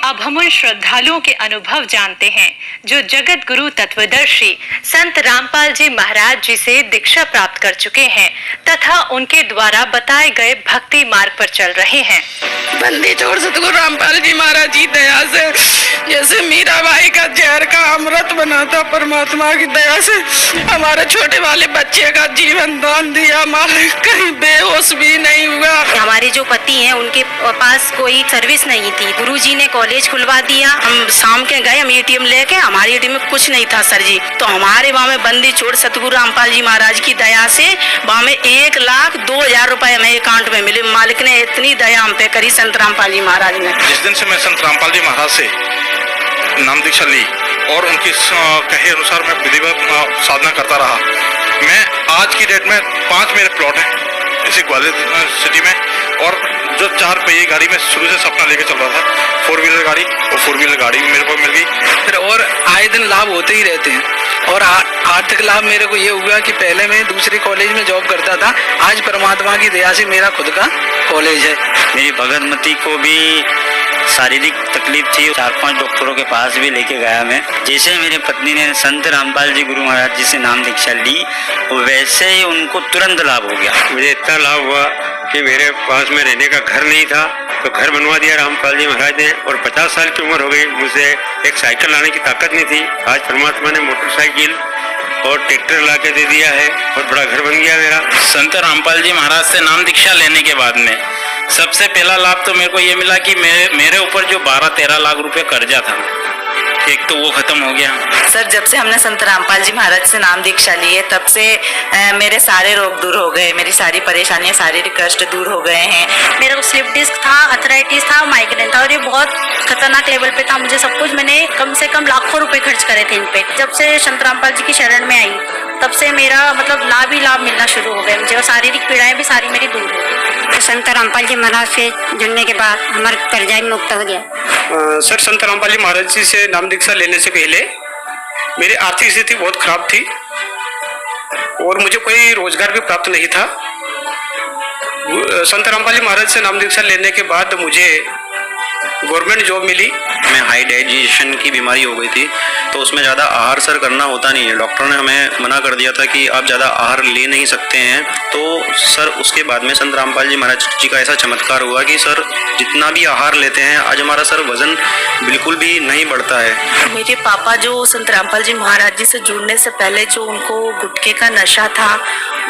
अब हम उन श्रद्धालुओं के अनुभव जानते हैं जो जगत गुरु तत्वदर्शी संत रामपाल जी महाराज जी से दीक्षा प्राप्त कर चुके हैं तथा उनके द्वारा बताए गए भक्ति मार्ग पर चल रहे हैं। बंदी छोड़ सतगुरु रामपाल जी महाराज जी दया से जैसे मीराबाई का जहर का अमृत बना था, परमात्मा की दया से हमारे छोटे वाले बच्चे का जीवन दान दिया। मालिक कहीं बेहोश भी नहीं हुआ। हमारे जो पति हैं उनके पास कोई सर्विस नहीं थी, गुरुजी ने कॉलेज खुलवा दिया। हम शाम के गए, हम एटीएम लेके, हमारे एटीएम में कुछ नहीं था सर जी। तो हमारे वहाँ में बंदी छोड़ सतगुरु रामपाल जी महाराज की दया से वहाँ में 1,02,000 रुपए हमें अकाउंट में मिले। मालिक ने इतनी दया हम पे करी संत रामपाल जी महाराज ने। जिस दिन से मैं संत रामपाल जी महाराज से नाम दीक्षा ली और उनकी कहे अनुसार मैं विधिवत साधना करता रहा, मैं आज की डेट में 5 मेरे प्लॉट हैं इसी ग्वालियर सिटी में। और जो 4 पहिए गाड़ी में शुरू से सपना लेके चल रहा था, 4 व्हीलर गाड़ी, और 4 व्हीलर गाड़ी भी मेरे को मिल गई। फिर और आए दिन लाभ होते ही रहते हैं। और आर्थिक लाभ मेरे को ये हुआ कि पहले मैं दूसरे कॉलेज में जॉब करता था, आज परमात्मा की दया से मेरा खुद का कॉलेज है। मेरी भगतमती को भी शारीरिक तकलीफ थी, 4-5 डॉक्टरों के पास भी लेके गया मैं। जैसे मेरी पत्नी ने संत रामपाल जी गुरु महाराज जी से नाम दीक्षा ली, वैसे ही उनको तुरंत लाभ हो गया। मुझे इतना लाभ हुआ कि मेरे पास में रहने का घर नहीं था, तो घर बनवा दिया रामपाल जी महाराज ने। और 50 साल की उम्र हो गई, मुझे एक साइकिल लाने की ताकत नहीं थी। आज परमात्मा ने मोटरसाइकिल और ट्रैक्टर ला के दे दिया है और बड़ा घर बन गया मेरा। संत रामपाल जी महाराज से नाम दीक्षा लेने के बाद में सबसे पहला लाभ तो मेरे को ये मिला कि मेरे ऊपर जो 12-13 लाख रुपए कर्जा था, एक तो वो खत्म हो गया। सर जब से हमने संत रामपाल जी महाराज से नाम दीक्षा ली है तब से मेरे सारे रोग दूर हो गए, मेरी सारी परेशानियां, शारीरिक कष्ट दूर हो गए हैं। मेरे को स्लिप डिस्क था, अर्थराइटिस था, माइग्रेन था और ये बहुत खतरनाक लेवल पे था। मुझे सब कुछ, मैंने कम से कम लाखों रुपए खर्च करे थे इन पे। जब से संत रामपाल जी की शरण में आई तब से मेरा मतलब लाभ ही लाभ मिलना शुरू हो गए मुझे, और शारीरिक पीड़ाएं भी सारी मेरी दूर हो गई। तो संत रामपाल जी महाराज से जुड़ने के बाद हमारा कर्जा मुक्त हो गया। सर संत रामपाल जी महाराज जी से नाम दीक्षा लेने से पहले मेरी आर्थिक स्थिति बहुत खराब थी और मुझे कोई रोजगार भी प्राप्त नहीं था। संत रामपाल जी महाराज से नाम दीक्षा लेने के बाद मुझे गवर्नमेंट जॉब मिली। मैं हाई डाइजेशन की बीमारी हो गई थी, तो उसमें ज़्यादा आहार सर करना होता नहीं है। डॉक्टर ने हमें मना कर दिया था कि आप ज़्यादा आहार ले नहीं सकते हैं। तो सर उसके बाद में संत रामपाल जी महाराज जी का ऐसा चमत्कार हुआ कि सर जितना भी आहार लेते हैं, आज हमारा सर वजन बिल्कुल भी नहीं बढ़ता है। मेरे पापा जो संत रामपाल जी महाराज जी से जुड़ने से पहले जो उनको गुटखे का नशा था,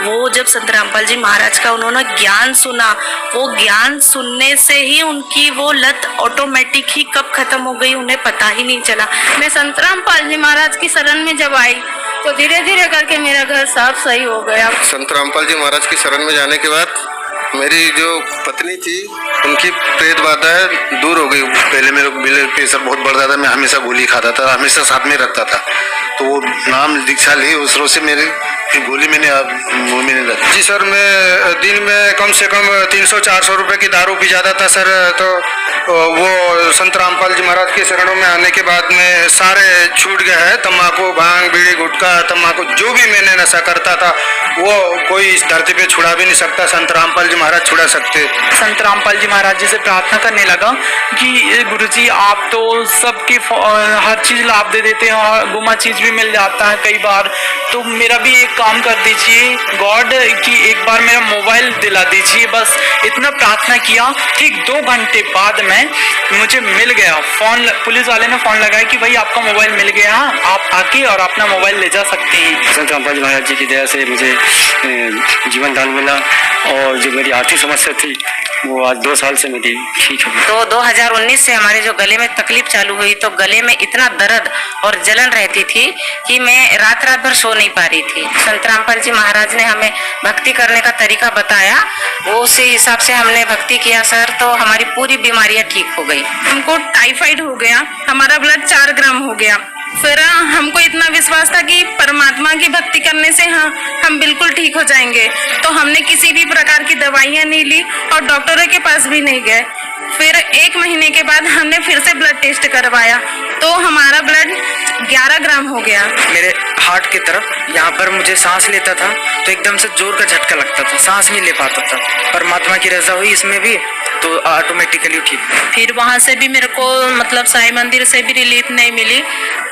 वो जब संत रामपाल जी महाराज का उन्होंने ज्ञान सुना, वो ज्ञान सुनने से ही उनकी वो लत ऑटोमेटिक ही कब खत्म हो गई उन्हें पता ही नहीं चला। मैं संत रामपाल जी महाराज की शरण में जब आई तो धीरे धीरे करके मेरा घर साफ सही हो गया। संत रामपाल जी महाराज की शरण में जाने के बाद मेरी जो पत्नी थी उनकी प्रेत बाधा दूर हो गई। पहले मेरे ब्लड प्रेशर बहुत बढ़ता था, मैं हमेशा गोली खाता था, हमेशा साथ में रखता था। तो वो नाम दीक्षा ली, उस रोज से मेरी गोली मैंने मुँह में नहीं रखी। जी सर, मैं दिन में कम से कम 300-400 रुपए की दारू पी जाता था सर। तो वो संत रामपाल जी महाराज के शरणों में आने के बाद में सारे छूट गए हैं। तम्बाकू, भांग, बीड़ी, गुटखा, तम्बाकू, जो भी मैंने नशा करता था वो कोई इस धरती पे छुड़ा भी नहीं सकता, संत रामपाल जी महाराज छुड़ा सकते। संत रामपाल जी महाराज जी से प्रार्थना करने लगा कि गुरुजी आप तो सबकी हर चीज लाभ दे देते हैं और गुमा चीज भी मिल जाता है कई बार, तो मेरा भी एक काम कर दीजिए गॉड की एक बार मेरा मोबाइल दिला दीजिए। बस इतना प्रार्थना किया। ठीक 2 घंटे बाद में मुझे मिल गया फोन। पुलिस वाले ने फोन लगाया कि भाई आपका मोबाइल मिल गया, आप आके और अपना मोबाइल ले जा सकते हैं। संत रामपाल जी महाराज जी की दया से मुझे जीवन दान मिला और जो मेरी आर्थिक समस्या थी वो आज 2 साल से मेरी ठीक हो गई। तो 2019 से हमारे जो गले में तकलीफ चालू हुई, तो गले में इतना दर्द और जलन रहती थी कि मैं रात भर सो नहीं पा रही थी। संत रामपाल जी महाराज ने हमें भक्ति करने का तरीका बताया, वो उसी हिसाब से हमने भक्ति किया सर, तो हमारी पूरी बीमारियां ठीक हो गई। हमको टाइफाइड हो गया, हमारा ब्लड 4 ग्राम हो गया। फिर हमको इतना विश्वास था कि परमात्मा की भक्ति करने से हम बिल्कुल ठीक हो जाएंगे, तो हमने किसी भी प्रकार की दवाइयाँ नहीं ली और डॉक्टरों के पास भी नहीं गए। फिर 1 महीने के बाद हमने फिर से ब्लड टेस्ट करवाया तो हमारा ब्लड 11 ग्राम हो गया। मेरे हार्ट की तरफ यहाँ पर मुझे सांस लेता था तो एकदम से जोर का झटका लगता था, सांस नहीं ले पाता था। परमात्मा की रजा हुई इसमें भी, तो ऑटोमेटिकली ठीक। फिर वहाँ से भी मेरे को मतलब साईं मंदिर से भी रिलीफ नहीं मिली।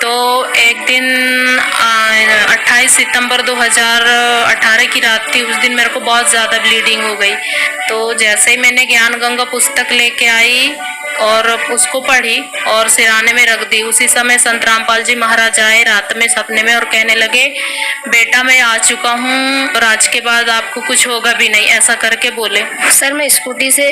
तो एक दिन 28 सितंबर 2018 की रात थी। उस दिन मेरे को बहुत ज़्यादा ब्लीडिंग हो गई। तो जैसे ही मैंने ज्ञान गंगा पुस्तक लेके आई और उसको पढ़ी और सिराने में रख दी, उसी समय संत रामपाल जी महाराज आए रात में सपने में और कहने लगे, बेटा मैं आ चुका हूँ और आज के बाद आपको कुछ होगा भी नहीं, ऐसा करके बोले। सर मैं स्कूटी से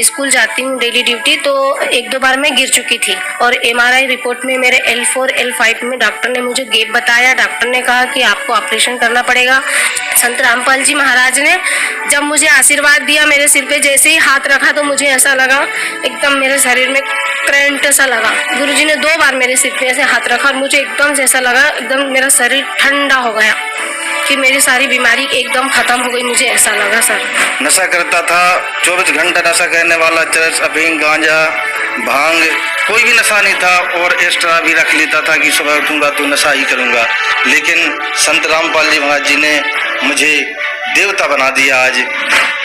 स्कूल जाती हूँ डेली ड्यूटी, तो एक दो बार मैं गिर चुकी थी और MRI रिपोर्ट में मेरे L4 L5 में डॉक्टर ने मुझे गैप बताया। डॉक्टर ने कहा कि आपको ऑपरेशन करना पड़ेगा। संत रामपाल जी महाराज ने जब मुझे आशीर्वाद दिया, मेरे सिर पे जैसे ही हाथ रखा तो मुझे ऐसा लगा एकदम मेरे शरीर में करंट सा लगा। गुरुजी ने 2 बार मेरे सिर पे ऐसे हाथ रखा और मुझे एकदम जैसा लगा, एकदम मेरा शरीर ठंडा हो गया कि मेरी सारी बीमारी एकदम खत्म हो गई, मुझे ऐसा लगा। सर नशा करता था, 24 घंटा नशा करने वाला, चरस, अफीम, गांजा, भांग, कोई भी नशा नहीं था और एक्स्ट्रा भी रख लेता था कि सुबह उठूंगा तो नशा ही करूंगा। लेकिन संत रामपाल जी महाराज जी ने मुझे देवता बना दिया। आज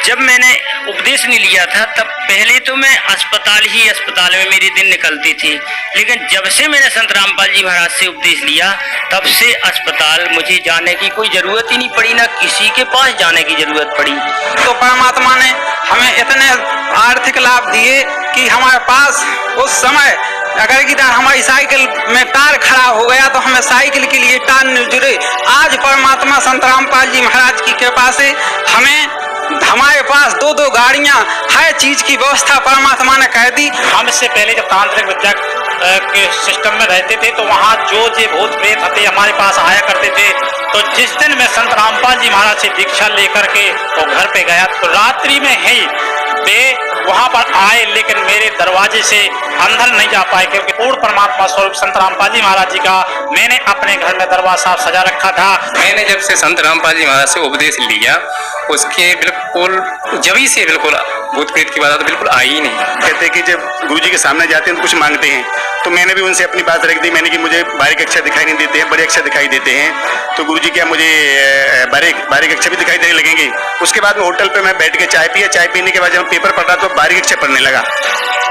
जब मैंने उपदेश नहीं लिया था तब पहले तो मैं अस्पताल में मेरी दिन निकलती थी, लेकिन जब से मैंने संत रामपाल जी महाराज से उपदेश लिया तब से अस्पताल मुझे जाने की कोई जरूरत ही नहीं पड़ी, ना किसी के पास जाने की जरूरत पड़ी। तो परमात्मा ने हमें इतने आर्थिक लाभ दिए कि हमारे पास उस समय अगर कि हमारी साइकिल में टायर खड़ा हो गया तो हमें साइकिल के लिए टायर नहीं जुड़े। आज परमात्मा संत रामपाल जी महाराज की कृपा से हमारे पास 2 गाड़ियां, हर चीज की व्यवस्था परमात्मा ने कर दी। हम इससे पहले जब तांत्रिक विद्या के सिस्टम में रहते थे तो वहाँ जो भूत प्रेत थे हमारे पास आया करते थे। तो जिस दिन मैं संत रामपाल जी महाराज से दीक्षा लेकर के वो घर पे गया तो रात्रि में ही वे वहाँ पर आए, लेकिन मेरे दरवाजे से अंदर नहीं जा पाए क्योंकि पूर्ण परमात्मा स्वरूप संत रामपाल जी महाराज जी का मैंने अपने घर में दरबार साहब सजा रखा था। मैंने जब से संत रामपाल जी महाराज से उपदेश लिया उसके बिल्कुल जभी से बिल्कुल भूत प्रेत की बात तो बिल्कुल आई ही नहीं। कहते कि जब गुरुजी के सामने जाते हैं तो कुछ मांगते हैं, तो मैंने भी उनसे अपनी बात रख दी। मैंने कि मुझे बारीक अक्षर दिखाई नहीं देते हैं, बड़े अक्षर दिखाई देते हैं। तो गुरुजी क्या मुझे बारीक अक्षर भी दिखाई देने लगेंगे। उसके बाद में होटल पे मैं बैठ के चाय पीने के बाद जब पेपर पढ़ रहा तो बारीक अक्षर पढ़ने लगा।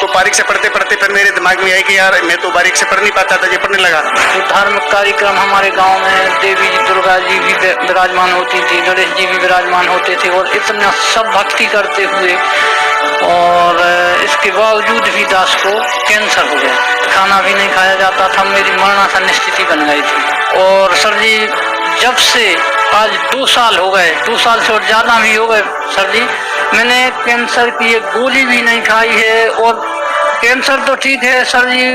तो बारीक से पढ़ते पढ़ते फिर मेरे दिमाग में आई कि यार मैं तो बारीक से पढ़ नहीं पाता था, ये पढ़ने लगा। तो धार्मिक कार्यक्रम हमारे गांव में देवी जी, दुर्गा जी भी विराजमान होती थी, गणेश जी भी विराजमान होते थे और इतना सब भक्ति करते हुए और इसके बावजूद भी दास को कैंसर हो गया, खाना भी नहीं खाया जाता था, मेरी मरणासन स्थिति बन गई थी। और सर जी जब से आज 2 साल हो गए, 2 साल से और ज़्यादा भी हो गए सर जी, मैंने कैंसर की एक गोली भी नहीं खाई है। और कैंसर तो ठीक है सर जी,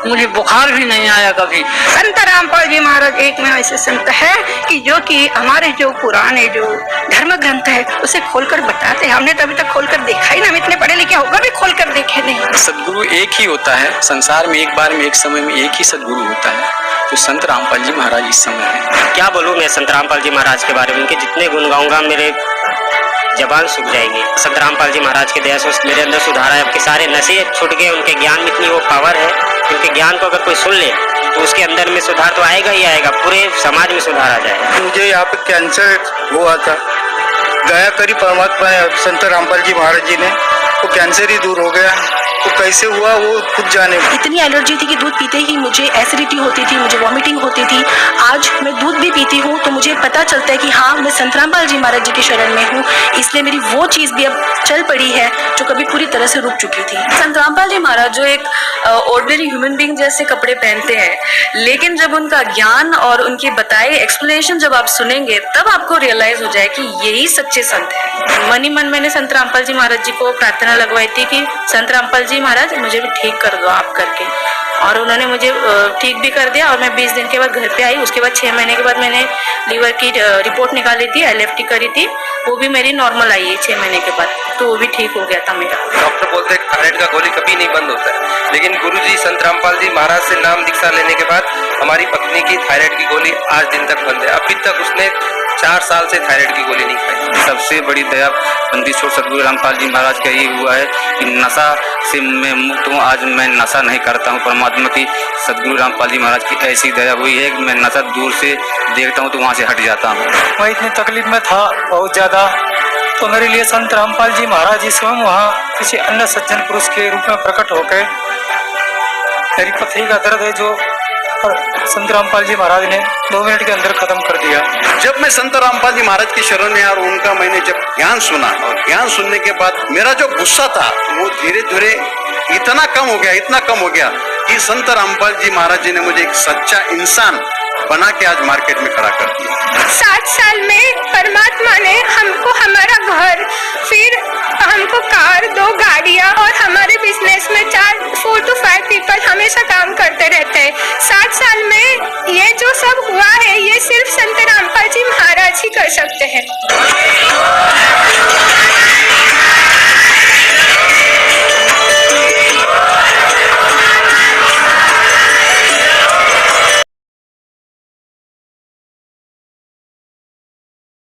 मुझे बुखार भी नहीं आया कभी। संत रामपाल जी महाराज एक में ऐसे संत है कि जो कि हमारे जो पुराने जो धर्म ग्रंथ है उसे खोलकर बताते हैं। हमने तो अभी तक खोलकर देखा ही ना, हम इतने पढ़े लिखे होगा भी खोलकर देखे नहीं। सदगुरु एक ही होता है संसार में, एक बार में एक समय में एक ही सदगुरु होता है, तो संत रामपाल जी महाराज इस समय है। क्या बोलूँ मैं संत रामपाल जी महाराज के बारे में, उनके जितने गुण गाऊंगा मेरे जबान सूख जाएगी। संत रामपाल जी महाराज के दया से मेरे अंदर सुधार है, आपके सारे नशे छूट गए, उनके ज्ञान में इतनी वो पावर है, उनके ज्ञान को अगर कोई सुन ले तो उसके अंदर में सुधार तो आएगा ही आएगा, पूरे समाज में सुधार आ जाएगा। मुझे यहाँ पे कैंसर हुआ था, दया करी परमात्मा संत रामपाल जी महाराज जी ने, वो कैंसर ही दूर हो गया। तो कैसे हुआ वो खुद जाने। इतनी एलर्जी थी कि दूध पीते ही मुझे एसिडिटी होती थी, मुझे वॉमिटिंग होती थी। आज मैं दूध भी पीती हूँ तो मुझे पता चलता है कि हाँ मैं संत रामपाल जी महाराज जी के शरण में हूँ, इसलिए मेरी वो चीज़ भी अब चल पड़ी है जो कभी पूरी तरह से रुक चुकी थी। संत रामपाल जी महाराज जो एक ऑर्डिनरी ह्यूमन बीइंग जैसे कपड़े पहनते हैं, लेकिन जब उनका ज्ञान और उनकी बताई एक्सप्लेनेशन जब आप सुनेंगे तब आपको रियलाइज हो जाए कि यही सच्चे संत है। मन ही मन मैंने संत रामपाल जी महाराज जी को प्रार्थना लगवाई थी कि संत रामपाल जी महाराज मुझे भी ठीक कर दो आप करके, और उन्होंने मुझे ठीक भी कर दिया। और मैं 20 दिन के बाद घर पे आई, उसके बाद 6 महीने के बाद मैंने लीवर की रिपोर्ट निकाली थी, LFT करी थी, वो भी मेरी नॉर्मल आई है 6 महीने के बाद, तो वो भी ठीक हो गया था मेरा। डॉक्टर बोलते हैं थायराइड का गोली कभी नहीं बंद होता है, लेकिन गुरुजी संत रामपाल जी महाराज से नाम दीक्षा लेने के बाद हमारी पत्नी की थायराइड की गोली आज दिन तक बंद है। अभी तक उसने 4 साल से थायराइड की गोली नहीं खाई। सबसे बड़ी दया बंदीश्वर सदगुरु रामपाल जी महाराज का ये हुआ है कि नशा से मैं मुक्त हूँ। आज मैं नशा नहीं करता हूँ। परमात्मा की सदगुरु रामपाल जी महाराज की ऐसी दया हुई है कि मैं नशा दूर से देखता हूँ तो वहाँ से हट जाता हूँ। मैं इतनी तकलीफ में था बहुत ज़्यादा, तो मेरे लिए संत रामपाल जी महाराज जी स्वयं वहाँ किसी अन्य सज्जन पुरुष के रूप में प्रकट होकर मेरी पथरी का दर्द है जो संत रामपाल जी महाराज ने 2 मिनट के अंदर खत्म कर दिया। जब मैं संत रामपाल जी महाराज की शरण में और उनका मैंने जब ज्ञान सुना और ज्ञान सुनने के बाद मेरा जो गुस्सा था वो धीरे धीरे इतना कम हो गया कि संत रामपाल जी महाराज जी ने मुझे एक सच्चा इंसान बना के आज मार्केट में खड़ा कर दिया। 7 साल में परमात्मा ने हमको हमारा घर, फिर हमको कार, 2 गाड़ियाँ और हमारे बिजनेस में 4 to 5 पीपल हमेशा काम करते रहते हैं। 7 साल में ये जो सब हुआ है ये सिर्फ संत रामपाल जी महाराज ही कर सकते हैं।